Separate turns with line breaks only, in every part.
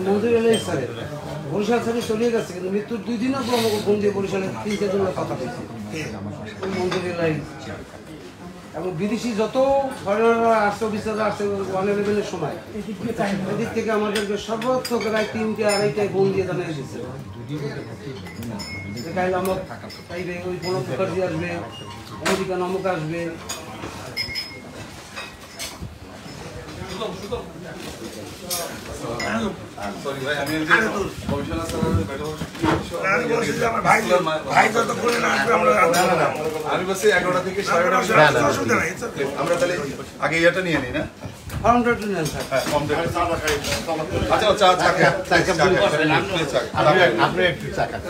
মঞ্জুর এলাই স্যারের বরিশাল স্যারে চলে গেছে, কিন্তু মৃত্যুর 2 দিন আগে আমাকে ফোন দিয়ে বরিশালের 3-4 জনের কথা বলছে মঞ্জুর এলাই। এবং বিদেশি যত ফরেনাররা আসছে, অফিসাররা আসছে 111-এর সময়, এদিক থেকে আমাদেরকে সর্বোচ্চ প্রায় 3-2:30 ফোন দিয়ে জানিয়ে দিচ্ছে কাইল আমক চাইবে, ওই কোনো মুখার্জি আসবে, আমেরিকান অমুক আসবে।
আমি বলছি 11টা থেকে 11:30 আমরা তাহলে আগে ইয়েটা নিয়ে নিই না? আচ্ছা আপনি একটু চা খান।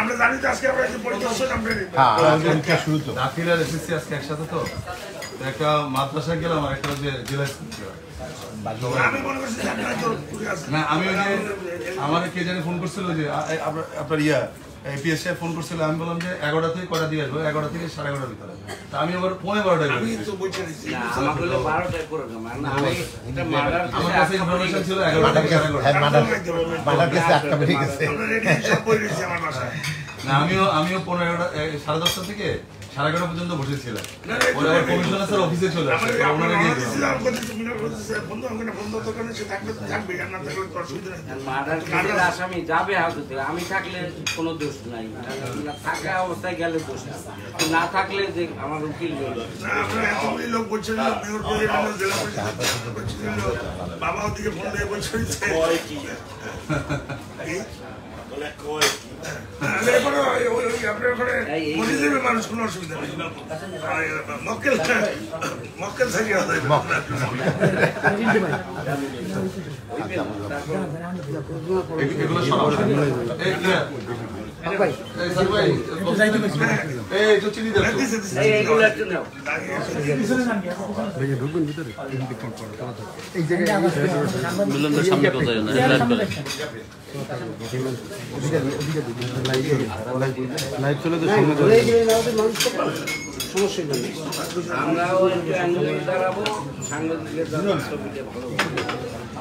আমরা জানি তো আজকে আমরা পরিদর্শন আমরা শুরু তো দাখিল আর এসএসসি আজকে একসাথে, তো একটা মাদ্রাসায় গেলাম আর একটা যে জেলা স্কুল না। আমি ওই যে আমার কে জানি ফোন করছিল যে আপনার এপিএসসি ফোন করছিল, আমি বললাম যে 11টা থেকে কটা দিয়ে আসবো, 11টা থেকে 11:30 ভিতরে। তা আমি আবার 12:15টায় আমার কাছে ইনফরমেশন ছিল 11টা থেকে 11:30। না আমিও 10:30 থেকে 11:30 পর্যন্ত বসেছিলাম। কমিশনার স্যার অফিসে চলে আসে,
আসামি যাবে হাজতে, আমি থাকলে কোনো দোষ নাই, থাকা অবস্থায় গেলে দোষ না থাকলে যে আমার উকিল লোক বলছিল বাবা ওদিকে ফোন দিয়ে বলছে মানুষ কোনো অসুবিধা নেই, মক্কেল থাকে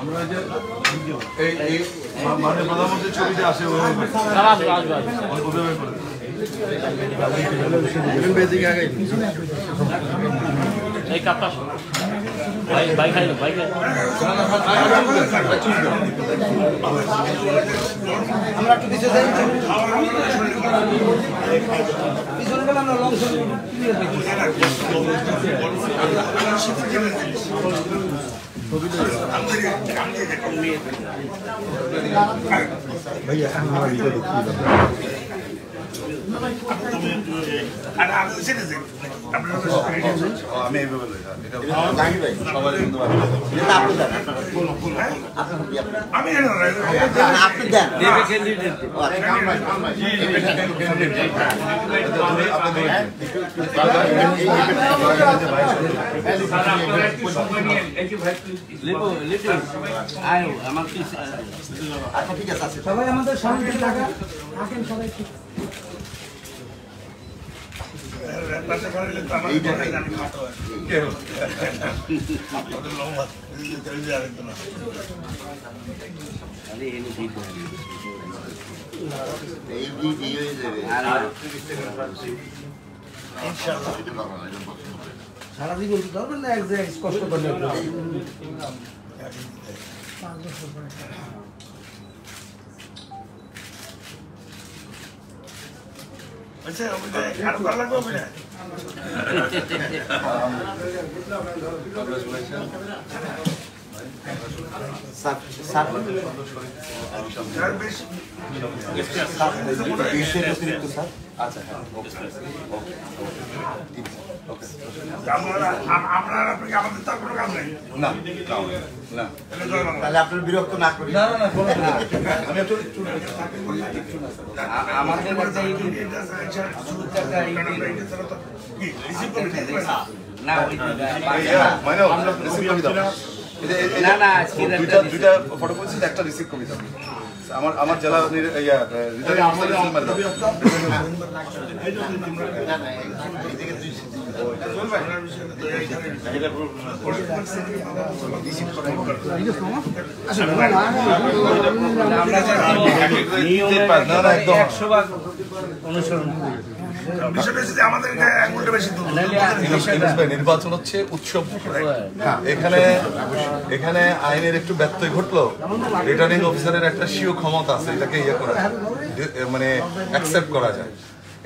আমরা যে এই মানে প্রধানমন্ত্রীর ছবিটা আসে
এই কাপটা ভাই খাইলো ভাই
আমরা একটু পিছিয়ে যাই, পিছনে গেলে আমরা লং সবাই আমাদের সামনে টাকা রাখেন, সবাই ঠিক সারাদিন বলতে পারবেন না, এক জায়গায় কষ্ট করলে
আচ্ছা খারাপ ভালো লাগবে না। আপনার বিরক্ত না করি,
আমাদের
দুইটা ফটো বলছি, একটা রিসিভ করি আমার জেলা নির্বাচন হচ্ছে উৎসব। এখানে আইনের একটু ব্যত্যয় ঘটলো, রিটার্নিং অফিসারের একটা স্বীয় ক্ষমতা আছে, এটাকে ইয়ে করা যায়, মানে অ্যাকসেপ্ট করা যায়।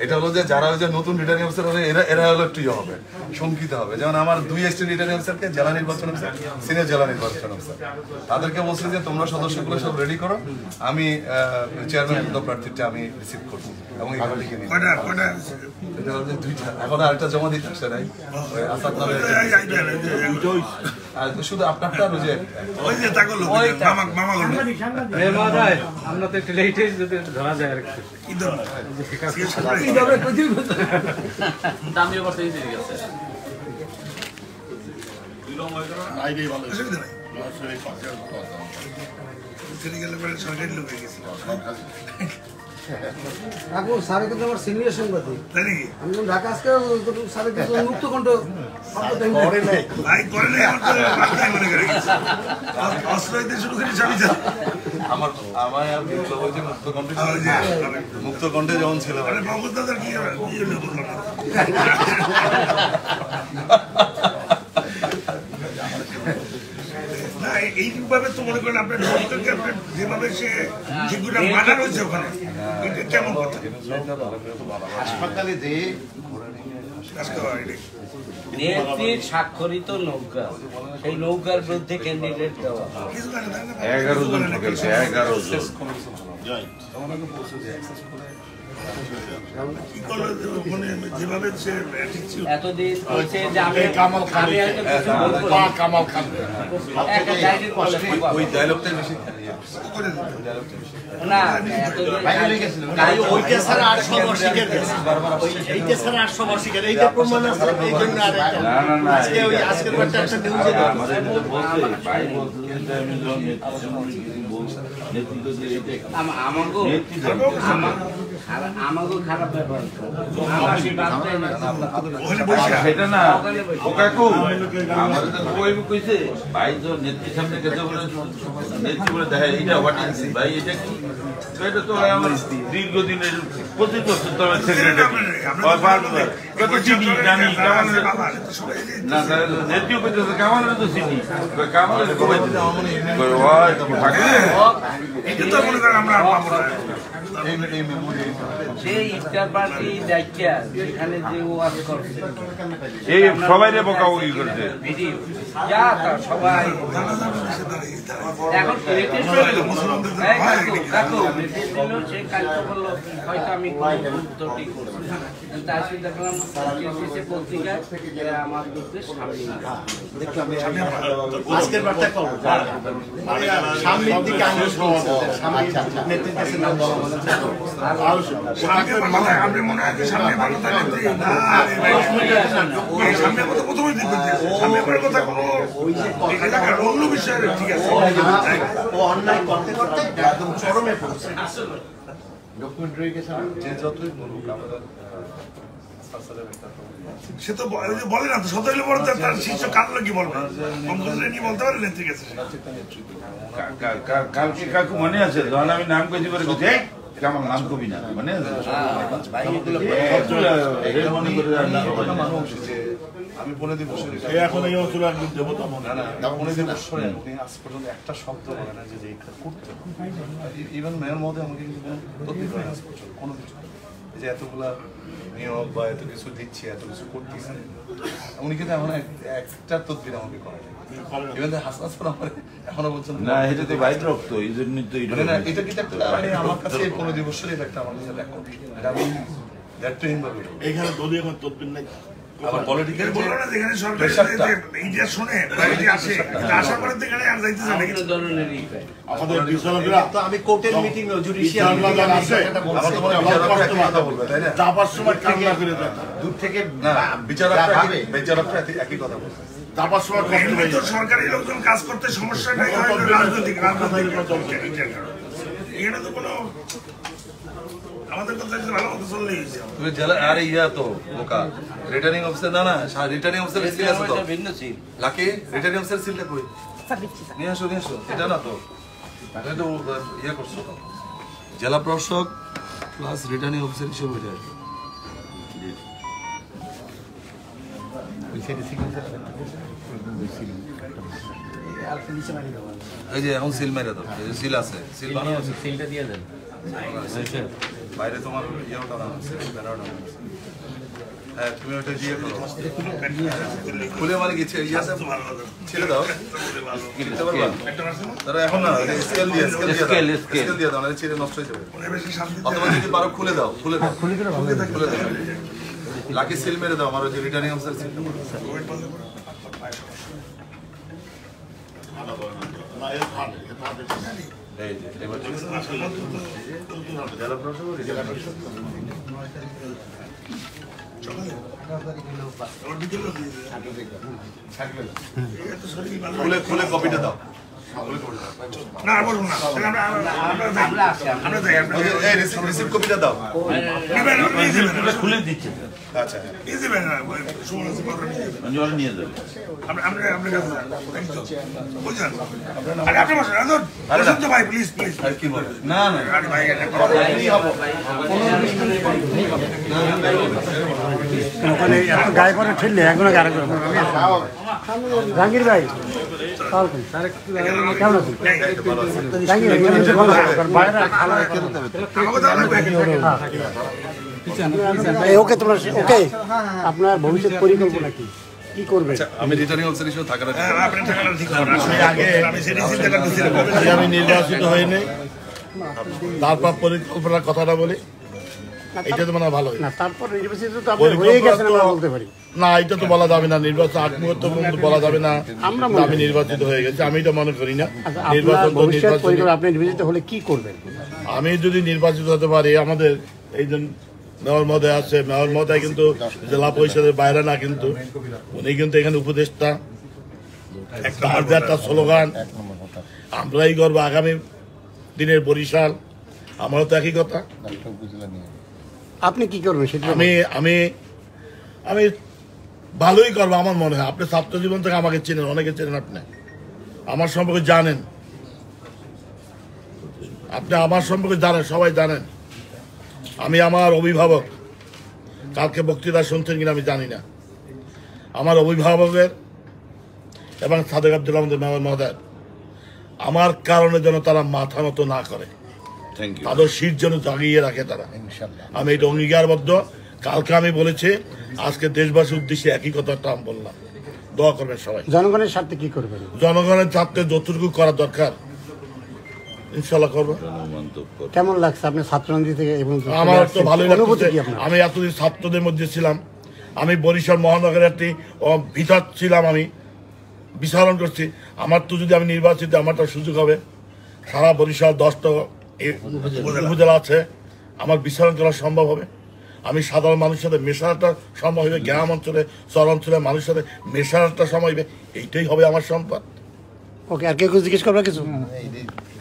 এটা হলো যে যারা ওই যে নতুন রিটার্নিং অফিসার হবে এরা হলো একটু ইয়ে হবে, শঙ্কিত হবে। যেমন আমার 2 অ্যাসিস্ট্যান্ট রিটার্নিং অফিসারকে জেলা নির্বাচন অফিসার, সিনিয়র জেলা নির্বাচন অফিসার, তাদেরকে বলছি যে তোমরা সদস্যগুলো সব রেডি করো, আমি চেয়ারম্যান প্রার্থীটা আমি রিসিভ করবো এবং এখন আরেকটা জমা দিতে আসছে নাই শুধু আপনারটা
আমরা তো একটু লেটে যদি ধরা যায় আর দামিও করতে ঠিক আছে
কাকু স্যার কিন্তু আমার সিনিয়র সাংবাদিক, আমি ঢাকা আজকে স্যারের কিন্তু মুক্ত কণ্ঠ
মুক্ত কণ্ঠে যেমন ছিল
এইভাবে তো মনে করেন আপনার যেভাবে সে যেগুলো মানা রয়েছে ওখানে, এটা কেমন কথা?
হাসপাতালে যে
নেত্রীর স্বাক্ষরিত নৌকা, সেই নৌকার বিরুদ্ধে ক্যান্ডিডেট দেওয়া
11 জন ঠকেছে, 11 জন।
এতদিন হচ্ছে যে আমি কামাল খান একটা ডাইরেক্ট কষ্ট
ওই ডায়লগটাই বেশি
না এতদিন
ওইটা ছাড়া 800 বর্ষিকের এইটা ছাড়া 800 বর্ষিকের এইটা প্রমাণ আছে। এই জন্য আর আজকে ওই আজকের বারটা একটা নিউজে
আমাদের বলছে ভাই বলছে যে আমি যখন নেতৃত্ব দিয়ে
আমাকে খারাপ ব্যাপার
সেটা না ও কাকু আমাদের তো কই কইছে ভাই তো নেত্রীর সামনে গেছে বলে নেত্রী বলে দেখে এইটা হোয়াট ভাই এটা কি? এটা তো আমার দীর্ঘদিনের 25 বছর তো আমার সেক্রেটারি কত চিনি জানি কামালের না নেত্রীও কইতেছে কামালের তো চিনি কামালের কই দিতে আমার মনে হয় থাকে
এটা তো মনে করেন আমরা
সেই ইফতার পার্টি যাইয়া সেখানে যে ওয়াজ করছে
এই সবাই রে বকাবকি করছে
ভিডিও যা তা সবাই এখন লেটেস্ট হলো কাকু লেটেস্ট হলো সে কালকে বললো হয়তো আমি উত্তরটি করছি, তার সাথে দেখলাম সে পত্রিকায় আমার দুঃখের সামনে
আজকের বারটা করব সামনের দিকে আমি সামনে নেতৃত্বের কাছে নাম বলা মানে
আপনি মনে হয় সামনে ভালো থাকলে সামনে কথা প্রথমে সামনে কথা কোনো অন্য বিষয়ে ঠিক আছে
ও অন্যায় করতে করতে একদম চরমে পৌঁছে
ডকুমেন্টারি কে যে যতই বলুক আমাদের
সে তো বলে না তো সতেরো বড় তার শীর্ষ কারণ কি বলবে কি বলতে পারে নেত্রী গেছে কালকে কাকু মনে আছে যখন আমি নাম কইছি বলে কইছি কেমন নাম কবি না মানে
আমি 15 দিন বসে
এখন এই অঞ্চলে আমি দেবো তো মনে
না 15 দিন বসে উনি আজ পর্যন্ত একটা শব্দ বলে না যে এটা করতে ইভেন মেয়র মহোদয় আমাকে কিন্তু তদবির করে আজ পর্যন্ত কোনো কিছু যে এতগুলা নিয়োগ বা এত কিছু দিচ্ছি এত কিছু করতেছি উনি কিন্তু এখন একটা তদবির আমাকে করে ইভেন হাসনাস পর আমার এখনো পর্যন্ত
না এটা তো বাইরে রক্ত এই জন্যই তো
এটা কিন্তু একটা আমার কাছে 15 দিবসের একটা আমার কাছে রেকর্ড এটা আমি দ্যাটহীন ভাবে
এখানে দলি এখন তদবির নাই
আবার পলিটিক্যাল
বললো না যেখানে সরকার ইন্ডিয়া শুনে বাইরে আসে আশা করে এখানে আর যাইতেছে না
বিভিন্ন ধরনেরই
আমাদের বিচারকরা
তো আমি কোর্টের মিটিং জুডিশিয়াল মিটিং আছে
আমার তো মনে হয় বিচারকরা কথা বলবে তাই না
যাবার সময় কান্না করে দেয়
দূর থেকে
না বিচারকরা একই কথা বলবে
যাবার সময় কষ্ট হয় সরকারি লোকজন কাজ করতে সমস্যা নাই রাজনৈতিক
এখানে তো কোনো আমাদের কথা ভালো মতো চললেই হয়েছে।
তুমি জেলা আরে ইয়া তো বোকা রিটার্নিং অফিসার না রিটার্নিং অফিসার সিল আছে তো
ভিন্ন সিল
লাকি রিটার্নিং অফিসার সিলটা কই নিয়ে আসো এটা না তো তুমি তো ইয়া করছো তো জেলা প্রশাসক প্লাস রিটার্নিং অফিসার হিসেবে এটা এই যে এখন সিল মেরে দাও সিল আছে সিল বানানো আছে
সিলটা দিয়ে দেন
বাইরে তোমার ইয়েটা না আছে ব্যানারটা হ্যাঁ তুমি ওটা দিয়ে করো খুলে মানে কি ইয়ে আছে ছেড়ে দাও দিতে পারবা তারা এখন না স্কেল দিয়ে দাও না ছেড়ে নষ্ট হয়ে যাবে অথবা যদি পারো খুলে দাও খুলে দাও লাকি সিল মেরে দাও আমার যে রিটার্নিং অফিসার সিলটা এই যে এবার জেলা প্রশাসক খুলে কপিটা দাও
না বলুন না আমরা যাই
এই রিসিভ কপিটা দাও
খুলে দিচ্ছে
আচ্ছা
ইজি ব্যান সুমন সুপার
নিয়ে যাবে
আমরা বুঝছেন আরে আপনি বসুন বসুন তো ভাই প্লিজ
আর কি বলে না না
আরে ভাই
ওখানে এত গায়ে করে ঠেললে এখনো গাড়ি জাহাঙ্গীর ভাই কেমন আছেন জাহাঙ্গীর ওকে তোমরা ওকে আপনার ভবিষ্যৎ পরিকল্পনা কি কি করবে?
আমি রিটার্নিং অফিসার হিসেবে থাকার
আপনি টাকাটা ঠিক করেন আমি সেটা চিন্তা করতেছিলাম
আমি নির্বাচিত হইনি তারপর পরিকল্পনার কথাটা বলি এটা তো মানে ভালো না তারপর নির্বাচিত তো আপনি হয়ে গেছেন আমরা বলতে পারি না এটা তো বলা যাবে না নির্বাচন আগ মুহূর্ত পর্যন্ত বলা যাবে না আমি নির্বাচিত হয়ে গেছি আমি এটা মনে করি না নির্বাচন আপনি নির্বাচিত হলে কি করবেন? আমি যদি নির্বাচিত হতে পারি আমাদের এই জন্য মেয়র মহোদয় আছে মেয়র মহোদয় কিন্তু জেলা পরিষদের বাইরে না কিন্তু উনি কিন্তু এখানে উপদেষ্টা একটা স্লোগান আমরাই করবো আগামী দিনের বরিশাল আমারও তো একই কথা। আপনি কি করবেন সেটা? আমি ভালোই করবো আমার মনে হয়। আপনি ছাত্র জীবন থেকে আমাকে চেনেন অনেকে চেনেন আপনি আমার সম্পর্কে জানেন আমার সম্পর্কে জানেন সবাই জানেন। আমি আমার অভিভাবক কালকে বক্তৃতা শুনছেন কিনা আমি জানি না আমার অভিভাবকের এবং সাদেক আব্দুল আমাদের মেয়র মহোদয় আমার কারণে যেন তারা মাথা নত না করে তাদের শীত যেন জাগিয়ে রাখে তারা আমি এটা অঙ্গীকারবদ্ধ। কালকে আমি বলেছি আজকে দেশবাসীর উদ্দেশ্যে একই কথাটা আমি বললাম দোয়া করবেন সবাই। জনগণের স্বার্থে কি করবেন? জনগণের স্বার্থে যতটুকু করা দরকার ইনশাল্লাহ করবো। কেমন লাগছে আপনি ছাত্ররাজনীতি থেকে? আমার তো ভালোই লাগছে। আমি এতদিন ছাত্রদের মধ্যে ছিলাম আমি বরিশাল মহানগরের একটি ভিতর ছিলাম আমি বিচরণ করছি। আমার তো যদি আমি নির্বাচিত আমার তো সুযোগ হবে সারা বরিশাল 10টা উপজেলা আছে আমার বিচরণ করা সম্ভব হবে। আমি সাধারণ মানুষের সাথে মেশাটা সম্ভব হবে গ্রাম অঞ্চলে শহর অঞ্চলে মানুষের সাথে মেশাটা সময় হবে এইটাই হবে আমার সম্পদ। ওকে আর কেউ জিজ্ঞেস করবে কিছু?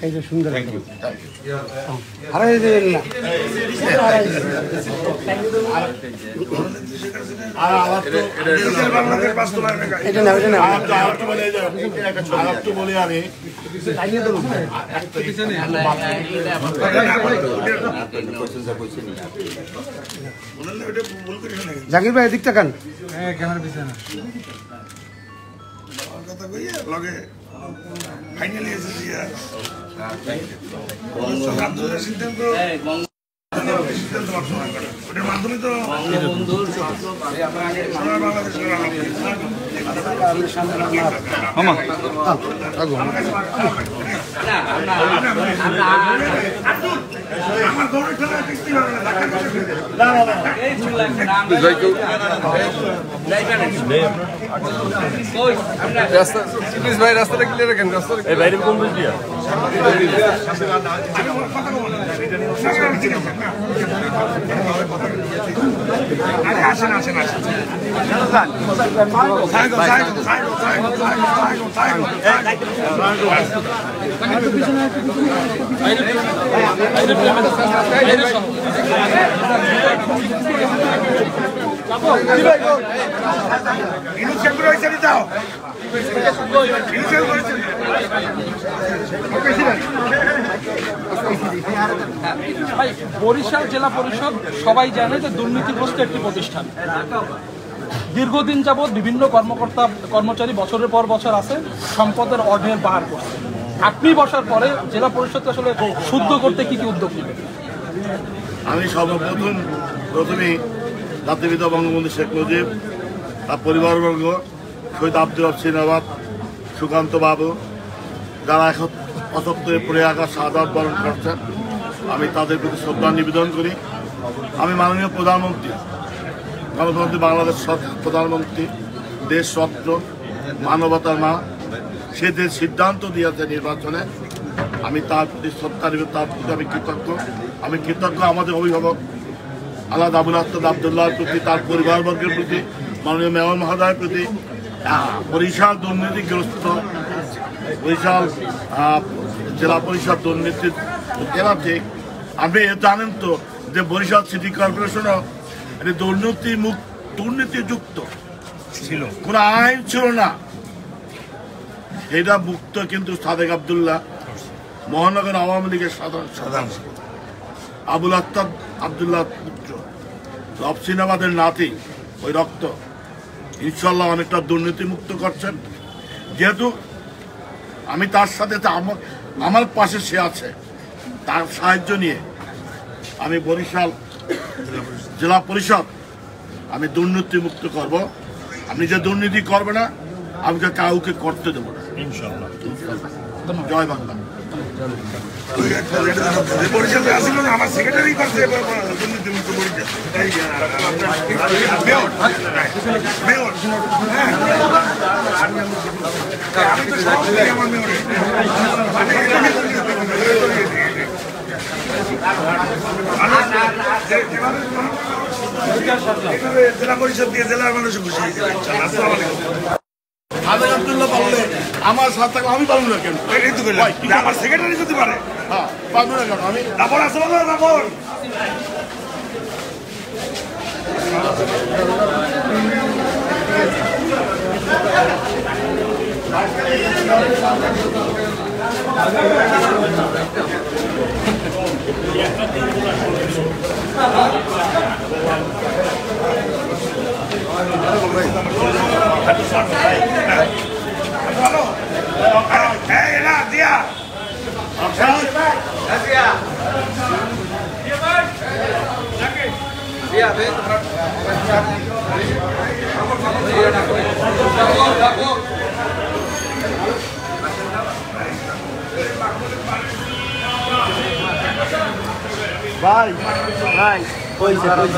এই যে সুন্দর জাকির ভাই দিকটা কান ক্যামেরা পিছনে
কথা কইয়া লগে ফাইনালি এসেছি সিদ্ধান্ত ওটার মাধ্যমে তো
বাংলাদেশ
আমার দৌড়ে খেলা দেখতে পারবে না
এই চুল লাগবে না কই আমরা
রাস্তা প্লিজ ভাই রাস্তাটা ক্লিয়ার রাখেন রাস্তা এই বাইরে কোন দিক দিয়ে
আরে আসেন আসেন আসেন
ভাই বরিশাল জেলা পরিষদ সবাই জানে যে দুর্নীতিগ্রস্ত একটি প্রতিষ্ঠান। দীর্ঘদিন যাবৎ বিভিন্ন কর্মকর্তা কর্মচারী বছরের পর বছর আছে সম্পদের অঢেল বাহার করছে। আপনি বসার পরে জেলা পরিষদকে আসলে শুদ্ধ করতে কি কি উদ্যোগ নেবেন?
আমি প্রথমেই জাতিপিতা বঙ্গবন্ধু শেখ মুজিব, তার পরিবারবর্গ, শহীদ আব্দুল রব সিনাবাদ, সুকান্ত বাবু, যারা এখন অসত্তরে পড়ে আঘাত শাহাদাত বরণ করছেন, আমি তাদের প্রতি শ্রদ্ধা নিবেদন করি। আমি মাননীয় প্রধানমন্ত্রী, গণতন্ত্রী বাংলাদেশ প্রধানমন্ত্রী, দেশ রত্ন, মানবতার মা, সে যে সিদ্ধান্ত দিয়েছে নির্বাচনে, আমি তার প্রতি শ্রদ্ধা নিবেদন, তার প্রতি আমি কৃতজ্ঞ আমাদের অভিভাবক আলাদ আবুল আহমদ আবদুল্লাহর প্রতি, তার পরিবারবর্গের প্রতি, মাননীয় মেয়র মহোদয়ের প্রতি। বরিশাল দুর্নীতিগ্রস্ত, বরিশাল জেলা পরিষদ দুর্নীতি জেলা ঠিক। আপনি জানেন তো যে বরিশাল সিটি কর্পোরেশনও দুর্নীতিযুক্ত ছিল, কোনো আইন ছিল না, এটা মুক্ত। কিন্তু সাদেক আবদুল্লাহ মহানগর আওয়ামী লীগের সাধারণ আবুল আহতাব আবদুল্লাহ পুত্র, রবসিনাবাদের নাতি, ওই রক্ত ইনশাল্লাহ অনেকটা দুর্নীতি মুক্ত করছেন। যেহেতু আমি তার সাথে আমার পাশে সে আছে, তার সাহায্য নিয়ে আমি বরিশাল জেলা পরিষদ আমি দুর্নীতি মুক্ত করব। আপনি যে দুর্নীতি করবে না, আমি কাউকে করতে দেবো না ইনশাল্লাহ। জয় বাংলা।
পরিষদে আসলো না, আমার সেক্রেটারি করছে জেলা পরিষদ দিয়ে জেলার মানুষ খুশি হয়েছে।
সাদেক আবদুল্লাহ পারলে আমার সাথে থাকলে আমি পারবো না কেন?
আমার সেক্রেটারি যদি পারে,
হ্যাঁ পারবো না কেন? আমি
তারপর আসলো না, তারপর দিয়া
ভাই ভাই কইছে ভাই